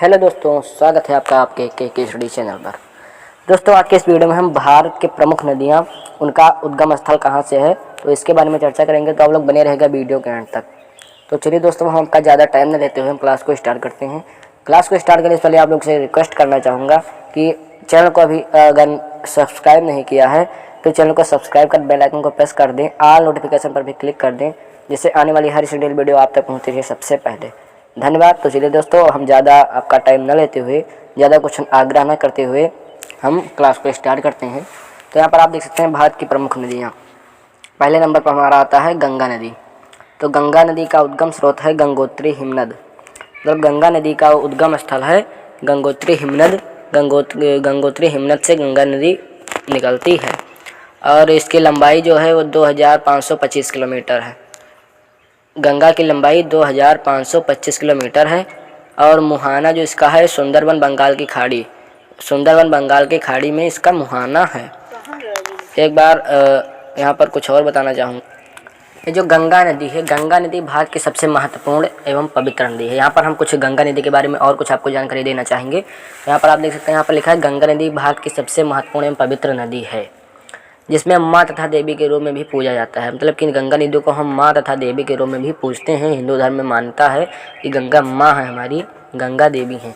Hello दोस्तों, स्वागत है आपका आपके के स्टडी चैनल पर। दोस्तों, आज के इस वीडियो में हम भारत के प्रमुख नदियां, उनका उद्गम स्थल कहां से है, तो इसके बारे में चर्चा करेंगे। तो आप लोग बने रहेगा वीडियो के एंड तक। तो चलिए दोस्तों, हम आपका ज़्यादा टाइम न लेते हुए हम क्लास को स्टार्ट करते हैं। क्लास को स्टार्ट करने से पहले आप लोग से रिक्वेस्ट करना चाहूँगा कि चैनल को अभी अगर सब्सक्राइब नहीं किया है तो चैनल को सब्सक्राइब कर बेल आइकन को प्रेस कर दें, ऑल नोटिफिकेशन पर भी क्लिक कर दें, जिससे आने वाली हर शेड्यूल वीडियो आप तक पहुँचती है सबसे पहले। धन्यवाद। तो चलिए दोस्तों, हम ज़्यादा आपका टाइम न लेते हुए, ज़्यादा कुछ आग्रह न करते हुए हम क्लास को स्टार्ट करते हैं। तो यहाँ पर आप देख सकते हैं भारत की प्रमुख नदियाँ। पहले नंबर पर हमारा आता है गंगा नदी। तो गंगा नदी का उद्गम स्रोत है गंगोत्री हिमनद। मतलब गंगा नदी का उद्गम स्थल है गंगोत्री हिमनद। गंगोत्री हिमनद से गंगा नदी निकलती है और इसकी लंबाई जो है वो 2525 किलोमीटर है। गंगा की लंबाई 2525 किलोमीटर है और मुहाना जो इसका है सुंदरबन बंगाल की खाड़ी, सुंदरबन बंगाल की खाड़ी में इसका मुहाना है। एक बार यहाँ पर कुछ और बताना चाहूँगा। ये जो गंगा नदी है, गंगा नदी भारत की सबसे महत्वपूर्ण एवं पवित्र नदी है। यहाँ पर हम कुछ गंगा नदी के बारे में और कुछ आपको जानकारी देना चाहेंगे। यहाँ पर आप देख सकते हैं, यहाँ पर लिखा है गंगा नदी भारत की सबसे महत्वपूर्ण एवं पवित्र नदी है, जिसमें माँ तथा देवी के रूप में भी पूजा जाता है। मतलब कि गंगा नदी को हम माँ तथा देवी के रूप में भी पूजते हैं। हिंदू धर्म में मान्यता है कि गंगा माँ है, हमारी गंगा देवी हैं,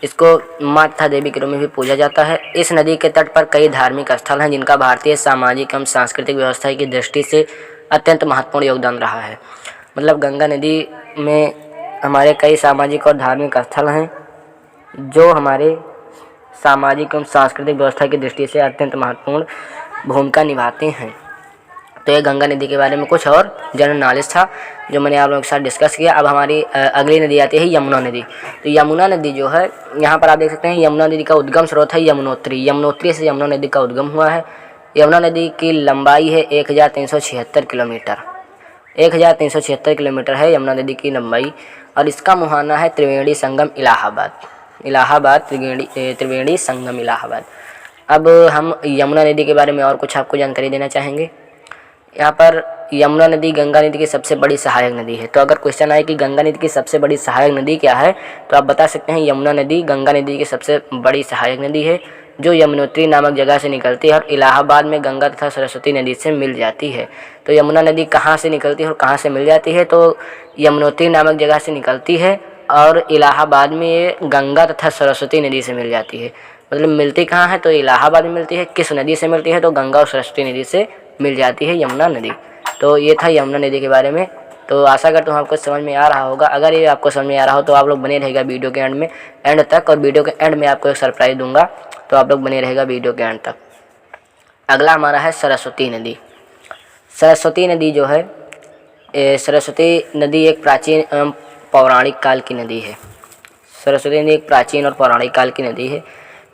इसको माँ तथा देवी के रूप में भी पूजा जाता है। इस नदी के तट पर कई धार्मिक स्थल हैं जिनका भारतीय सामाजिक एवं सांस्कृतिक व्यवस्था की दृष्टि से अत्यंत महत्वपूर्ण योगदान रहा है। मतलब गंगा नदी में हमारे कई सामाजिक और धार्मिक स्थल हैं जो हमारे सामाजिक एवं सांस्कृतिक व्यवस्था की दृष्टि से अत्यंत महत्वपूर्ण भूमिका निभाते हैं। तो ये गंगा नदी के बारे में कुछ और जनरल नॉलेज था जो मैंने आप लोगों के साथ डिस्कस किया। अब हमारी अगली नदी आती है यमुना नदी। तो यमुना नदी जो है, यहाँ पर आप देख सकते हैं, यमुना नदी का उद्गम स्रोत है यमुनोत्री। यमुनोत्री से यमुना नदी का उद्गम हुआ है। यमुना नदी की लंबाई है 1376 किलोमीटर। 1376 किलोमीटर है यमुना नदी की लंबाई और इसका मुहाना है त्रिवेणी संगम इलाहाबाद, त्रिवेणी संगम इलाहाबाद। अब हम यमुना नदी के बारे में और कुछ आपको जानकारी देना चाहेंगे। यहाँ पर यमुना नदी गंगा नदी की सबसे बड़ी सहायक नदी है। तो अगर क्वेश्चन आए कि गंगा नदी की सबसे बड़ी सहायक नदी क्या है, तो आप बता सकते हैं यमुना नदी गंगा नदी की सबसे बड़ी सहायक नदी है, जो यमुनोत्री नामक जगह से निकलती है और इलाहाबाद में गंगा तथा सरस्वती नदी से मिल जाती है। तो यमुना नदी कहाँ से निकलती है और कहाँ से मिल जाती है? तो यमुनोत्री नामक जगह से निकलती है और इलाहाबाद में ये गंगा तथा सरस्वती नदी से मिल जाती है। मतलब मिलती कहाँ है? तो इलाहाबाद में मिलती है। किस नदी से मिलती है? तो गंगा और सरस्वती नदी से मिल जाती है यमुना नदी। तो ये था यमुना नदी के बारे में। तो आशा करता हूँ आपको समझ में आ रहा होगा। अगर ये आपको समझ में आ रहा हो तो आप लोग बने रहेगा वीडियो के एंड तक। और वीडियो के एंड में आपको एक सरप्राइज दूंगा, तो आप लोग बने रहेगा वीडियो के एंड तक। अगला हमारा है सरस्वती नदी। सरस्वती नदी जो है, सरस्वती नदी एक प्राचीन एवं पौराणिक काल की नदी है। सरस्वती नदी एक प्राचीन और पौराणिक काल की नदी है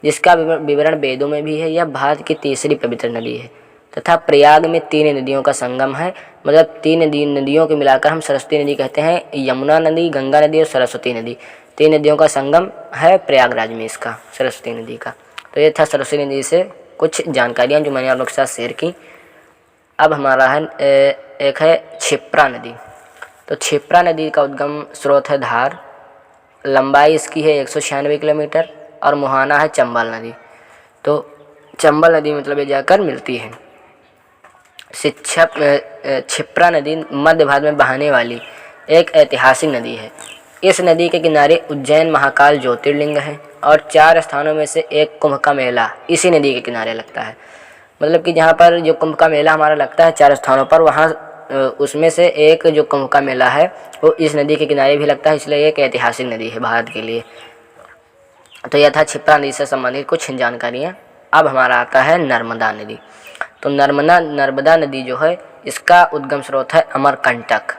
जिसका विवरण वेदों में भी है। यह भारत की तीसरी पवित्र नदी है तथा प्रयाग में 3 नदियों का संगम है। मतलब 3 नदियों को मिलाकर हम सरस्वती नदी कहते हैं। यमुना नदी, गंगा नदी और सरस्वती नदी, 3 नदियों का संगम है प्रयागराज में इसका, सरस्वती नदी का। तो ये था सरस्वती नदी से कुछ जानकारियाँ जो मैंने आप लोग के साथ शेयर की। अब हमारा है एक है क्षिप्रा नदी। तो क्षिप्रा नदी का उद्गम स्रोत है धार। लंबाई इसकी है 196 किलोमीटर और मुहाना है चंबल नदी। तो चंबल नदी मतलब ये जाकर मिलती है। क्षिप्रा नदी मध्य भारत में बहने वाली एक ऐतिहासिक नदी है। इस नदी के किनारे उज्जैन महाकाल ज्योतिर्लिंग है और 4 स्थानों में से एक कुंभ का मेला इसी नदी के किनारे लगता है। मतलब कि जहाँ पर जो कुंभ का मेला हमारा लगता है 4 स्थानों पर, वहाँ उसमें से एक जो कुंभ का मेला है वो इस नदी के किनारे भी लगता है, इसलिए एक ऐतिहासिक नदी है भारत के लिए। तो यह था क्षिप्रा नदी से संबंधित कुछ जानकारियाँ। अब हमारा आता है नर्मदा नदी। तो नर्मदा नदी जो है, इसका उद्गम स्रोत है अमरकंटक।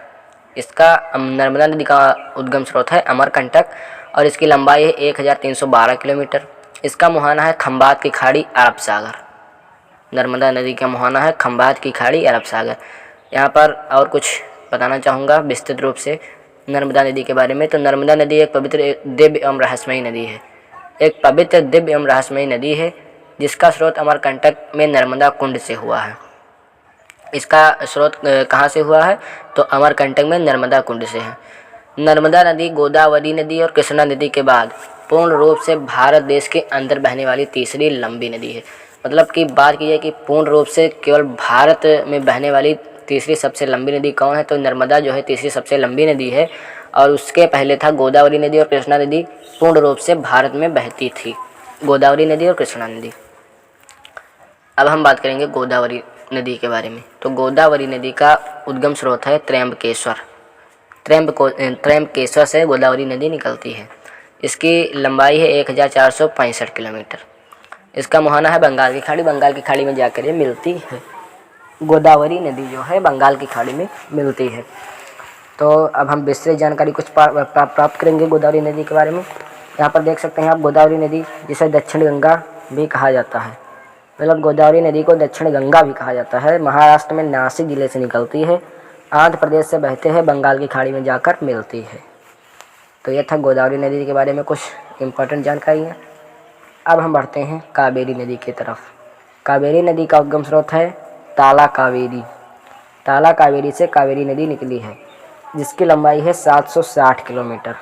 इसका नर्मदा नदी का उद्गम स्रोत है अमरकंटक और इसकी लंबाई है 1312 किलोमीटर। इसका मुहाना है खंबात की खाड़ी, अरब सागर। नर्मदा नदी का मुहाना है खंबात की खाड़ी, अरब सागर। यहाँ पर और कुछ बताना चाहूँगा विस्तृत रूप से नर्मदा नदी के बारे में। तो नर्मदा नदी एक पवित्र, दिव्य एवं रहस्यमयी नदी है। एक पवित्र, दिव्य एवं रहस्यमयी नदी है जिसका स्रोत अमरकंटक में नर्मदा कुंड से हुआ है। इसका स्रोत कहाँ से हुआ है? तो अमरकंटक में नर्मदा कुंड से है। नर्मदा नदी, गोदावरी नदी और कृष्णा नदी के बाद पूर्ण रूप से भारत देश के अंदर बहने वाली तीसरी लंबी नदी है। मतलब कि बात की जाए कि पूर्ण रूप से केवल भारत में बहने वाली तीसरी सबसे लंबी नदी कौन है, तो नर्मदा जो है तीसरी सबसे लंबी नदी है। और उसके पहले था गोदावरी नदी और कृष्णा नदी पूर्ण रूप से भारत में बहती थी, गोदावरी नदी और कृष्णा नदी। अब हम बात करेंगे गोदावरी नदी के बारे में। तो गोदावरी नदी का उद्गम स्रोत है त्र्यंबकेश्वर। त्र्यंबकेश्वर से गोदावरी नदी निकलती है। इसकी लंबाई है 1465 किलोमीटर। इसका मुहाना है बंगाल की खाड़ी। बंगाल की खाड़ी में जाकर ये मिलती है। गोदावरी नदी जो है बंगाल की खाड़ी में मिलती है। तो अब हम विस्तृत जानकारी कुछ प्राप्त करेंगे गोदावरी नदी के बारे में। यहाँ पर देख सकते हैं आप गोदावरी नदी, जिसे दक्षिण गंगा भी कहा जाता है। मतलब गोदावरी नदी को दक्षिण गंगा भी कहा जाता है। महाराष्ट्र में नासिक जिले से निकलती है, आंध्र प्रदेश से बहते हैं, बंगाल की खाड़ी में जाकर मिलती है। तो यह था गोदावरी नदी के बारे में कुछ इम्पोर्टेंट जानकारियाँ। अब हम बढ़ते हैं कावेरी नदी की तरफ। कावेरी नदी का उद्गम स्रोत है ताला कावेरी। ताला कावेरी से कावेरी नदी निकली है, जिसकी लंबाई है 760 किलोमीटर।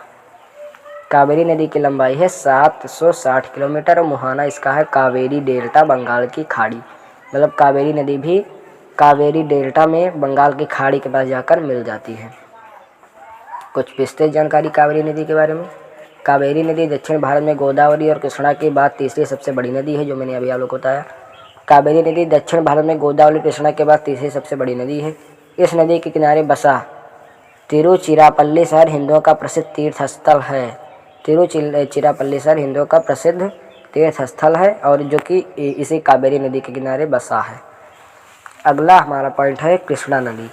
कावेरी नदी की लंबाई है 760 किलोमीटर और मुहाना इसका है कावेरी डेल्टा, बंगाल की खाड़ी। मतलब कावेरी नदी भी कावेरी डेल्टा में बंगाल की खाड़ी के पास जाकर मिल जाती है। कुछ विस्तृत जानकारी कावेरी नदी के बारे में। कावेरी नदी दक्षिण भारत में गोदावरी और कृष्णा के बाद तीसरी सबसे बड़ी नदी है, जो मैंने अभी आप लोगों को बताया। कावेरी नदी दक्षिण भारत में गोदावरी कृष्णा के बाद तीसरी सबसे बड़ी नदी है। इस नदी के किनारे बसा तिरुचिरापल्ली शहर हिंदुओं का प्रसिद्ध तीर्थ स्थल है। तिरुचिरापल्ली शहर हिंदुओं का प्रसिद्ध तीर्थ स्थल है और जो कि इसी कावेरी नदी के किनारे बसा है। अगला हमारा पॉइंट है कृष्णा नदी।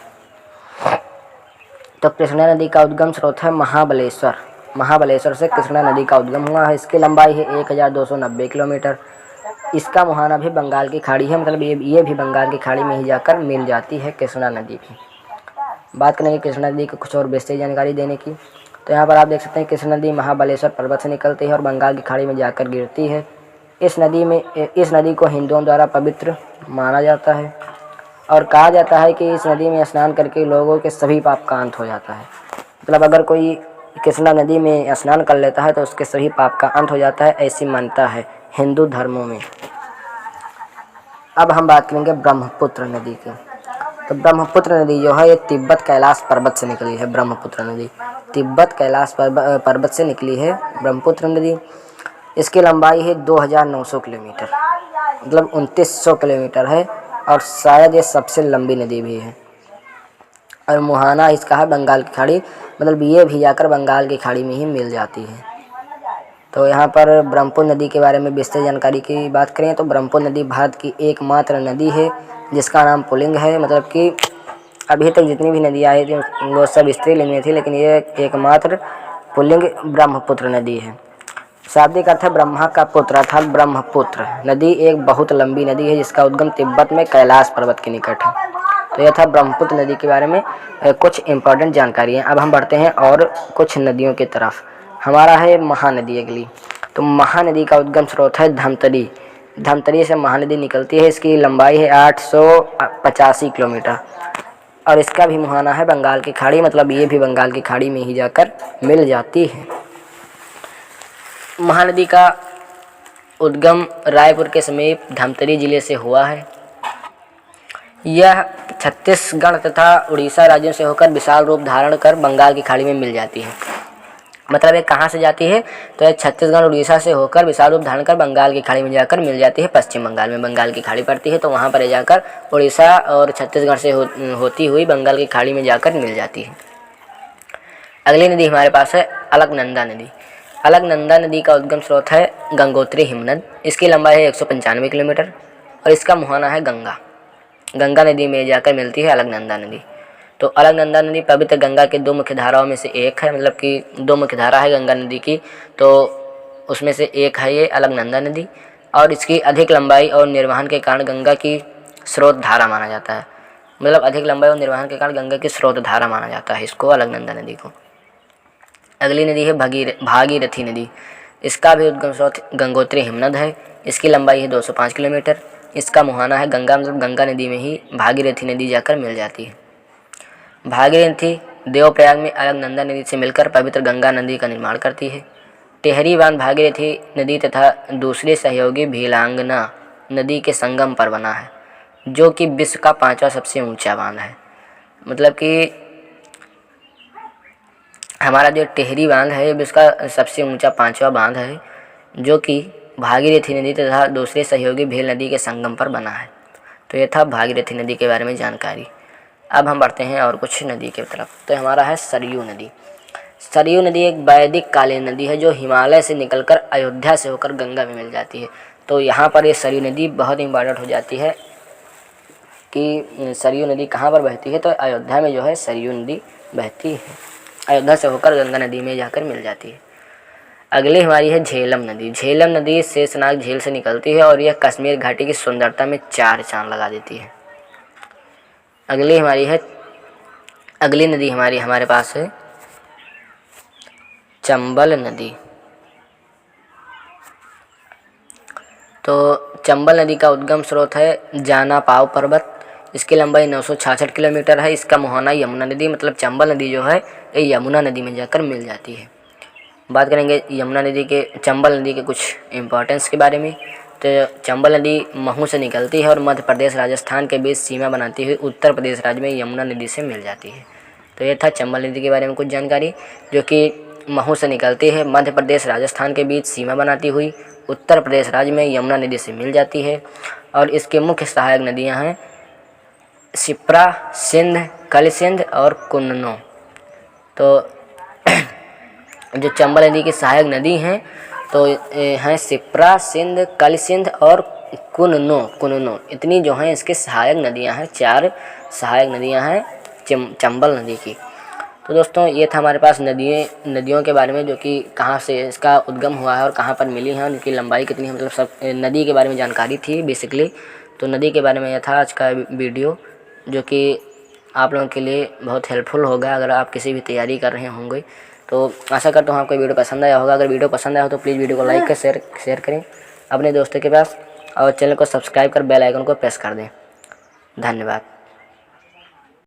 तो कृष्णा नदी का उद्गम स्रोत है महाबलेश्वर। महाबलेश्वर से कृष्णा नदी का उद्गम हुआ है। इसकी लंबाई है 1290 किलोमीटर। इसका मुहाना भी बंगाल की खाड़ी है। मतलब ये भी बंगाल की खाड़ी में ही जाकर मिल जाती है कृष्णा नदी भी। बात करेंगे कृष्णा नदी की कुछ और विस्तृत जानकारी देने की। तो यहाँ पर आप देख सकते हैं कृष्णा नदी महाबलेश्वर पर्वत से निकलती है और बंगाल की खाड़ी में जाकर गिरती है। इस नदी को हिंदुओं द्वारा पवित्र माना जाता है और कहा जाता है कि इस नदी में स्नान करके लोगों के सभी पाप का अंत हो जाता है। मतलब अगर कोई कृष्णा नदी में स्नान कर लेता है तो उसके सभी पाप का अंत हो जाता है, ऐसी मान्यता है हिंदू धर्मों में। अब हम बात करेंगे ब्रह्मपुत्र नदी की। तो ब्रह्मपुत्र नदी जो है ये तिब्बत कैलाश पर्वत से निकली है। ब्रह्मपुत्र नदी तिब्बत कैलाश पर्वत से निकली है ब्रह्मपुत्र नदी। इसकी लंबाई है 2900 किलोमीटर, मतलब 2900 किलोमीटर है और शायद ये सबसे लंबी नदी भी है। और मुहाना इसका है बंगाल की खाड़ी। मतलब ये भी जाकर बंगाल की खाड़ी में ही मिल जाती है। तो यहाँ पर ब्रह्मपुत्र नदी के बारे में विस्तृत जानकारी की बात करें तो ब्रह्मपुत्र नदी भारत की एकमात्र नदी है जिसका नाम पुल्लिंग है। मतलब कि अभी तक जितनी भी नदियाँ आई थी वो सब स्त्रीलिंग में थी, लेकिन ये एकमात्र पुल्लिंग ब्रह्मपुत्र नदी है। शाब्दिक अर्थ है ब्रह्मा का पुत्र, अर्थात ब्रह्मपुत्र। नदी एक बहुत लंबी नदी है जिसका उद्गम तिब्बत में कैलाश पर्वत के निकट है। तो यह था ब्रह्मपुत्र नदी के बारे में कुछ इम्पोर्टेंट जानकारी है। अब हम बढ़ते हैं और कुछ नदियों की तरफ। हमारा है महानदी अगली। तो महानदी का उद्गम स्रोत है धमतरी। धमतरी से महानदी निकलती है। इसकी लंबाई है 885 किलोमीटर और इसका भी मुहाना है बंगाल की खाड़ी। मतलब ये भी बंगाल की खाड़ी में ही जाकर मिल जाती है। महानदी का उद्गम रायपुर के समीप धमतरी जिले से हुआ है। यह छत्तीसगढ़ तथा उड़ीसा राज्यों से होकर विशाल रूप धारण कर बंगाल की खाड़ी में मिल जाती है। मतलब ये कहाँ से जाती है, तो ये छत्तीसगढ़ उड़ीसा से होकर विशाल रूप धारण कर बंगाल की खाड़ी में जाकर मिल जाती है। पश्चिम बंगाल में बंगाल की खाड़ी पड़ती है, तो वहाँ पर जाकर उड़ीसा और छत्तीसगढ़ से होती हुई बंगाल की खाड़ी में जाकर मिल जाती है। अगली नदी हमारे पास है अलकनंदा नदी। अलकनंदा नदी का उद्गम स्रोत है गंगोत्री हिमनद। इसकी लंबाई है 195 किलोमीटर और इसका मुहाना है गंगा। गंगा नदी में जाकर मिलती है अलकनंदा नदी। तो अलकनंदा नदी पवित्र गंगा के दो मुख्य धाराओं में से एक है। मतलब कि दो मुख्य धारा है गंगा नदी की, तो उसमें से एक है ये अलकनंदा नदी और इसकी अधिक लंबाई और निर्वहन के कारण गंगा की स्रोत धारा माना जाता है। मतलब अधिक लंबाई और निर्वहन के कारण गंगा की स्रोत धारा माना जाता है इसको, अलकनंदा नदी को। अगली नदी है भागीरथी नदी। इसका भी उद्गम स्रोत गंगोत्री हिमनद है। इसकी लंबाई है 205 किलोमीटर। इसका मुहाना है गंगा। मतलब गंगा नदी में ही भागीरथी नदी जाकर मिल जाती है। भागीरथी देवप्रयाग में अलकनंदा नदी से मिलकर पवित्र गंगा नदी का निर्माण करती है। टेहरी बांध भागीरथी नदी तथा दूसरी सहयोगी भीलांगना नदी के संगम पर बना है, जो कि विश्व का 5वां सबसे ऊंचा बांध है। मतलब कि हमारा जो टेहरी बांध है विश्व का सबसे ऊंचा 5वां बांध है, जो कि भागीरथी नदी तथा दूसरी सहयोगी भील नदी के संगम पर बना है। तो ये था भागीरथी नदी के बारे में जानकारी। अब हम बढ़ते हैं और कुछ नदी की तरफ। तो हमारा है सरयू नदी। सरयू नदी एक वैदिक कालीन नदी है जो हिमालय से निकलकर अयोध्या से होकर गंगा में मिल जाती है। तो यहाँ पर ये सरयू नदी बहुत इम्पॉर्टेंट हो जाती है कि सरयू नदी कहाँ पर बहती है। तो अयोध्या में जो है सरयू नदी बहती है, अयोध्या से होकर गंगा नदी में जाकर मिल जाती है। अगली हमारी है झेलम नदी। झेलम नदी शेषनाग झील से निकलती है और यह कश्मीर घाटी की सुंदरता में 4 चांद लगा देती है। अगली नदी हमारे पास है चंबल नदी। तो चंबल नदी का उद्गम स्रोत है जानापाव पर्वत। इसकी लंबाई 966 किलोमीटर है। इसका मुहाना यमुना नदी, मतलब चंबल नदी जो है ये यमुना नदी में जाकर मिल जाती है। बात करेंगे चंबल नदी के कुछ इम्पोर्टेंस के बारे में। तो चंबल नदी महू से निकलती है और मध्य प्रदेश राजस्थान के बीच सीमा बनाती हुई उत्तर प्रदेश राज्य में यमुना नदी से मिल जाती है। तो ये था चंबल नदी के बारे में कुछ जानकारी, जो कि महू से निकलती है, मध्य प्रदेश राजस्थान के बीच सीमा बनाती हुई उत्तर प्रदेश राज्य में यमुना नदी से मिल जाती है। और इसके मुख्य सहायक नदियाँ हैं शिप्रा, सिंध, कल सिंध और कुन्नो। तो जो चंबल नदी की सहायक नदी हैं तो हैं शिप्रा, सिंध, कल सिंध और कुन्नो। इतनी जो हैं इसकी सहायक नदियां हैं। 4 सहायक नदियां हैं चंबल नदी की। तो दोस्तों ये था हमारे पास नदियों के बारे में, जो कि कहाँ से इसका उद्गम हुआ है और कहाँ पर मिली हैं, उनकी लंबाई कितनी है, मतलब सब नदी के बारे में जानकारी थी बेसिकली। तो नदी के बारे में यह था आज का वीडियो, जो कि आप लोगों के लिए बहुत हेल्पफुल होगा अगर आप किसी भी तैयारी कर रहे होंगे। तो आशा करता हूँ आपको वीडियो पसंद आया होगा। अगर वीडियो पसंद आया हो तो प्लीज़ वीडियो को लाइक कर शेयर करें अपने दोस्तों के पास और चैनल को सब्सक्राइब कर बेल आइकन को प्रेस कर दें। धन्यवाद।